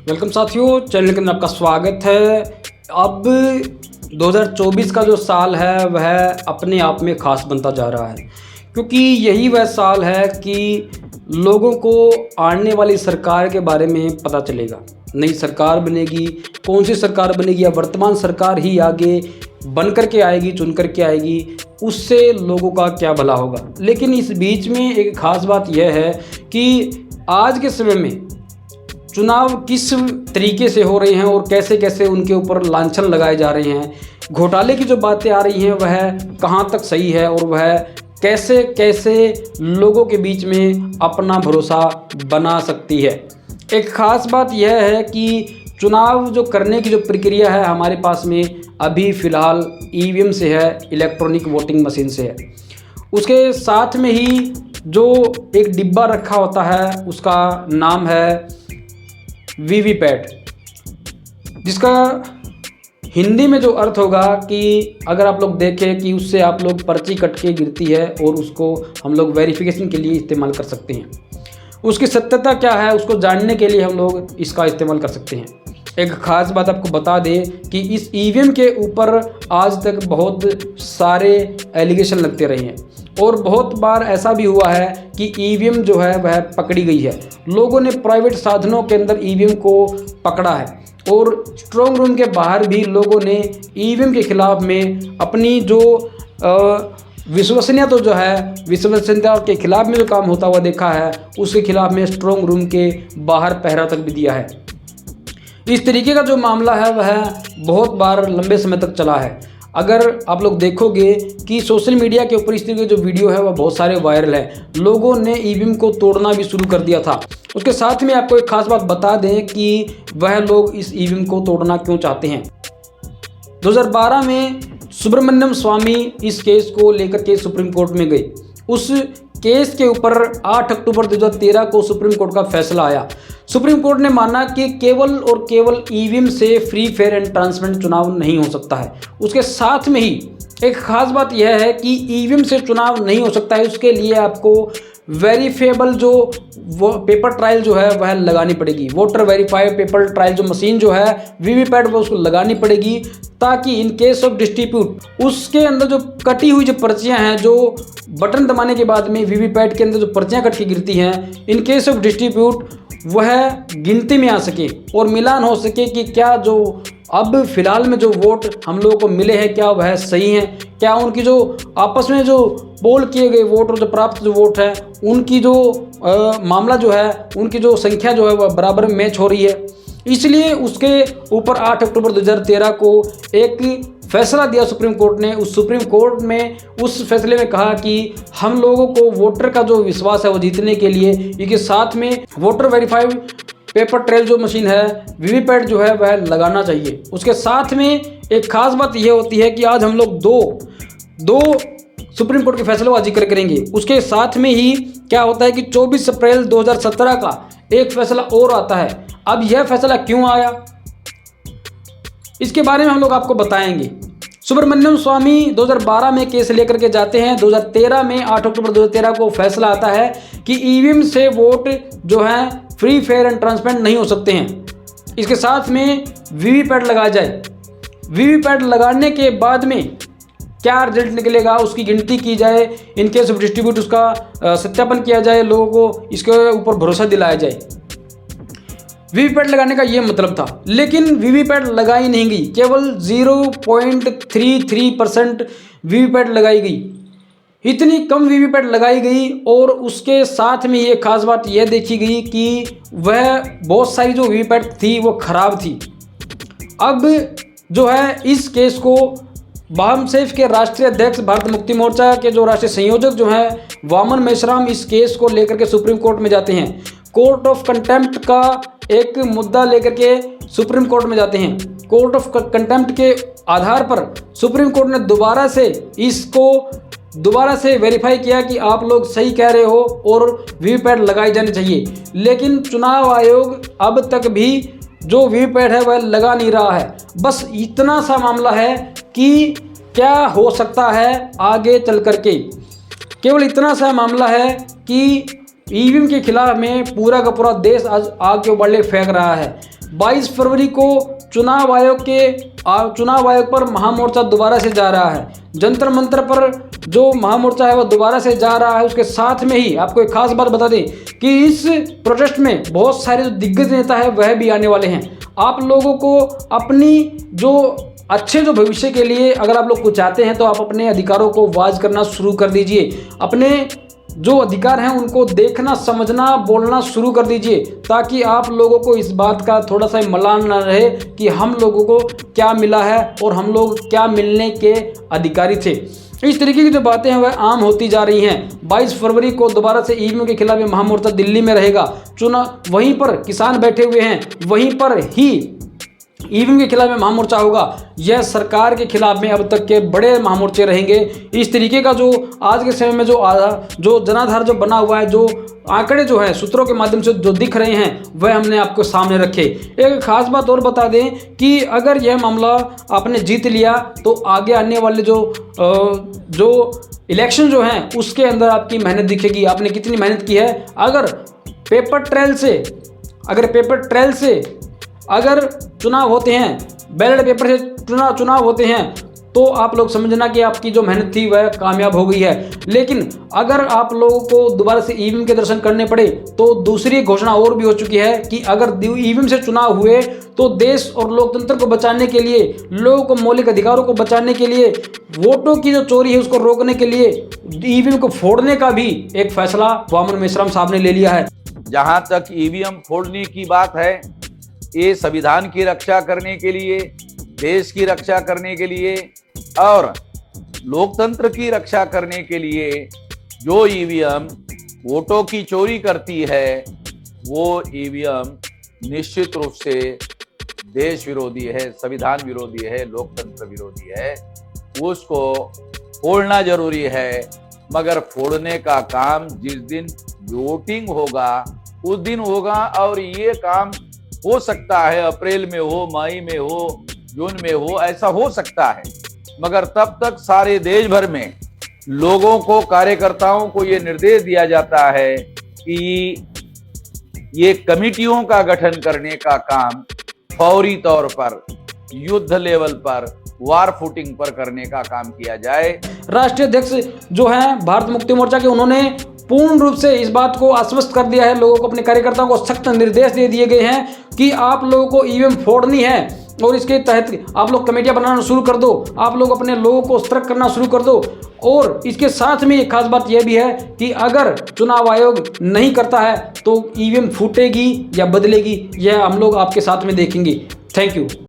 Welcome साथियों, channel के अंदर आपका स्वागत है। अब 2024 का जो साल है वह अपने आप में ख़ास बनता जा रहा है, क्योंकि यही वह साल है कि लोगों को आने वाली सरकार के बारे में पता चलेगा। नई सरकार बनेगी, कौन सी सरकार बनेगी या वर्तमान सरकार ही आगे बन कर के आएगी, चुन कर के आएगी, उससे लोगों का क्या भला होगा। लेकिन इस बीच में एक ख़ास बात यह है कि आज के समय में चुनाव किस तरीके से हो रहे हैं और कैसे कैसे उनके ऊपर लांछन लगाए जा रहे हैं, घोटाले की जो बातें आ रही हैं वह कहां तक सही है और वह कैसे कैसे लोगों के बीच में अपना भरोसा बना सकती है। एक ख़ास बात यह है कि चुनाव जो करने की जो प्रक्रिया है हमारे पास में अभी फ़िलहाल ईवीएम से है, इलेक्ट्रॉनिक वोटिंग मशीन से है। उसके साथ में ही जो एक डिब्बा रखा होता है उसका नाम है वीवीपैट, जिसका हिंदी में जो अर्थ होगा कि अगर आप लोग देखें कि उससे आप लोग पर्ची कट के गिरती है और उसको हम लोग वेरिफिकेशन के लिए इस्तेमाल कर सकते हैं। उसकी सत्यता क्या है उसको जानने के लिए हम लोग इसका इस्तेमाल कर सकते हैं। एक ख़ास बात आपको बता दें कि इस ईवीएम के ऊपर आज तक बहुत सारे एलिगेशन लगते रहे हैं और बहुत बार ऐसा भी हुआ है कि ईवीएम जो है वह पकड़ी गई है। लोगों ने प्राइवेट साधनों के अंदर ईवीएम को पकड़ा है और स्ट्रॉन्ग रूम के बाहर भी लोगों ने ईवीएम के खिलाफ में अपनी जो विश्वसनीयता जो है, विश्वसनीयता के खिलाफ में जो काम होता हुआ देखा है, उसके खिलाफ में स्ट्रॉन्ग रूम के बाहर पहरा तक भी दिया है। इस तरीके का जो मामला है वह बहुत बार लंबे समय तक चला है। अगर आप लोग देखोगे कि सोशल मीडिया के ऊपर इस तरीके जो वीडियो है वह बहुत सारे वायरल है, लोगों ने ईवीएम को तोड़ना भी शुरू कर दिया था। उसके साथ में आपको एक खास बात बता दें कि वह लोग इस ईवीएम को तोड़ना क्यों चाहते हैं। 2012 में सुब्रमण्यम स्वामी इस केस को लेकर के सुप्रीम कोर्ट में गए। उस केस के ऊपर 8 अक्टूबर 2013 को सुप्रीम कोर्ट का फैसला आया। सुप्रीम कोर्ट ने माना कि केवल और केवल ईवीएम से फ्री फेयर एंड ट्रांसपेरेंट चुनाव नहीं हो सकता है। उसके साथ में ही एक खास बात यह है कि ईवीएम से चुनाव नहीं हो सकता है, उसके लिए आपको वेरीफेबल जो वो पेपर ट्रायल जो है वह लगानी पड़ेगी। वोटर वेरीफाइड पेपर ट्रायल जो मशीन जो है वीवीपैट वो उसको लगानी पड़ेगी, ताकि इन केस ऑफ डिस्ट्रीब्यूट उसके अंदर जो कटी हुई जो पर्चियां हैं, जो बटन दबाने के बाद में वीवीपैट के अंदर जो पर्चियां कट के गिरती हैं, इन केस ऑफ डिस्ट्रीब्यूट वह गिनती में आ सके और मिलान हो सके कि क्या जो अब फिलहाल में जो वोट हम लोगों को मिले हैं क्या वह सही हैं, क्या उनकी जो आपस में जो पोल किए गए वोट और जो प्राप्त जो वोट है उनकी जो मामला जो है, उनकी जो संख्या जो है वह बराबर मैच हो रही है। इसलिए उसके ऊपर 8 अक्टूबर 2013 को एक फैसला दिया सुप्रीम कोर्ट ने। उस सुप्रीम कोर्ट में उस फैसले में कहा कि हम लोगों को वोटर का जो विश्वास है वो जीतने के लिए इसके साथ में वोटर वेरीफाइड पेपर ट्रेल जो मशीन है, वीवीपैट जो है वह लगाना चाहिए। उसके साथ में एक खास बात यह होती है कि आज हम लोग दो सुप्रीम कोर्ट के फैसलों का जिक्र करेंगे। उसके साथ में ही क्या होता है कि 24 अप्रैल 2017 का एक फैसला और आता है। अब यह फैसला क्यों आया इसके बारे में हम लोग आपको बताएंगे। सुब्रमण्यम स्वामी 2012 में केस लेकर के जाते हैं। 2013 में 8 अक्टूबर 2013 को फैसला आता है कि ईवीएम से वोट जो है फ्री फेयर एंड ट्रांसपेरेंट नहीं हो सकते हैं। इसके साथ में वीवीपैट लगाया जाए। वीवीपैट लगाने के बाद में क्या रिजल्ट निकलेगा उसकी गिनती की जाए, इन केस ऑफ डिस्ट्रीब्यूट उसका सत्यापन किया जाए, लोगों को इसके ऊपर भरोसा दिलाया जाए। वीवीपैट लगाने का ये मतलब था, लेकिन वीवीपैट लगाई नहीं गई। केवल 0.33% वीवीपैट लगाई गई। इतनी कम वीवीपैट लगाई गई और उसके साथ में ये खास बात यह देखी गई कि वह बहुत सारी जो वीवीपैट थी वो खराब थी। अब जो है इस केस को वामसेफ के राष्ट्रीय अध्यक्ष भारत मुक्ति मोर्चा के जो राष्ट्रीय संयोजक जो हैं वामन मेश्राम इस केस को लेकर के सुप्रीम कोर्ट में जाते हैं। कोर्ट ऑफ कंटेम्प्ट का एक मुद्दा लेकर के सुप्रीम कोर्ट में जाते हैं। कोर्ट ऑफ कंटेम्प्ट के आधार पर सुप्रीम कोर्ट ने दोबारा से वेरीफाई किया कि आप लोग सही कह रहे हो और वीवीपैट लगाई जानी चाहिए। लेकिन चुनाव आयोग अब तक भी जो वीवीपैट है वह लगा नहीं रहा है। बस इतना सा मामला है कि क्या हो सकता है आगे चल करके, केवल इतना सा मामला है कि ईवीएम के खिलाफ में पूरा का पूरा देश आज आग के उबाले फेंक रहा है। 22 फरवरी को चुनाव आयोग पर महामोर्चा दोबारा से जा रहा है। जंतर मंतर पर जो महामोर्चा है वह दोबारा से जा रहा है। उसके साथ में ही आपको एक खास बात बता दें कि इस प्रोटेस्ट में बहुत सारे जो दिग्गज नेता है वह भी आने वाले हैं। आप लोगों को अपनी जो अच्छे जो भविष्य के लिए अगर आप लोग कुछ चाहते हैं तो आप अपने अधिकारों को वाज करना शुरू कर दीजिए। अपने जो अधिकार हैं उनको देखना, समझना, बोलना शुरू कर दीजिए, ताकि आप लोगों को इस बात का थोड़ा सा मलाल ना रहे कि हम लोगों को क्या मिला है और हम लोग क्या मिलने के अधिकारी थे। इस तरीके की जो बातें हैं वह आम होती जा रही हैं। 22 फरवरी को दोबारा से ईवीएम के खिलाफ ये महामोर्चा दिल्ली में रहेगा। वहीं पर किसान बैठे हुए हैं, वहीं पर ही ईवीएम के खिलाफ में महामोर्चा होगा। यह सरकार के खिलाफ में अब तक के बड़े महामोर्चे रहेंगे। इस तरीके का जो आज के समय में जो जनाधार जो बना हुआ है, जो आंकड़े जो है सूत्रों के माध्यम से जो दिख रहे हैं वह हमने आपको सामने रखे। एक खास बात और बता दें कि अगर यह मामला आपने जीत लिया तो आगे आने वाले जो इलेक्शन जो हैं उसके अंदर आपकी मेहनत दिखेगी, आपने कितनी मेहनत की है। अगर पेपर ट्रेल से अगर चुनाव होते हैं, बैलेट पेपर से चुनाव होते हैं, तो आप लोग समझना कि आपकी जो मेहनत थी वह कामयाब हो गई है। लेकिन अगर आप लोगों को दोबारा से ईवीएम के दर्शन करने पड़े तो दूसरी घोषणा और भी हो चुकी है कि अगर ईवीएम से चुनाव हुए तो देश और लोकतंत्र को बचाने के लिए, लोगों को मौलिक अधिकारों को बचाने के लिए, वोटों की जो चोरी है उसको रोकने के लिए ईवीएम को फोड़ने का भी एक फैसला वामन मेश्राम साहब ने ले लिया है। जहां तक ईवीएम फोड़ने की बात है, ये संविधान की रक्षा करने के लिए, देश की रक्षा करने के लिए और लोकतंत्र की रक्षा करने के लिए जो ईवीएम वोटों की चोरी करती है वो ईवीएम निश्चित रूप से देश विरोधी है, संविधान विरोधी है, लोकतंत्र विरोधी है। उसको फोड़ना जरूरी है, मगर फोड़ने का काम जिस दिन वोटिंग होगा उस दिन होगा। और ये काम हो सकता है अप्रैल में हो, मई में हो, जून में हो, ऐसा हो सकता है। मगर तब तक सारे देश भर में लोगों को, कार्यकर्ताओं को ये निर्देश दिया जाता है कि ये कमिटियों का गठन करने का काम फौरी तौर पर, युद्ध लेवल पर, वार फुटिंग पर करने का काम किया जाए। राष्ट्रीय अध्यक्ष जो हैं भारत मुक्ति मोर्चा के, उन्होंने पूर्ण रूप से इस बात को आश्वस्त कर दिया है लोगों को, अपने कार्यकर्ताओं को सख्त निर्देश दे दिए गए हैं कि आप लोगों को ईवीएम फोड़नी है और इसके तहत आप लोग कमेटियां बनाना शुरू कर दो, आप लोग अपने लोगों को सतर्क करना शुरू कर दो। और इसके साथ में एक खास बात यह भी है कि अगर चुनाव आयोग नहीं करता है तो ईवीएम फूटेगी या बदलेगी, यह हम लोग आपके साथ में देखेंगे। Thank you.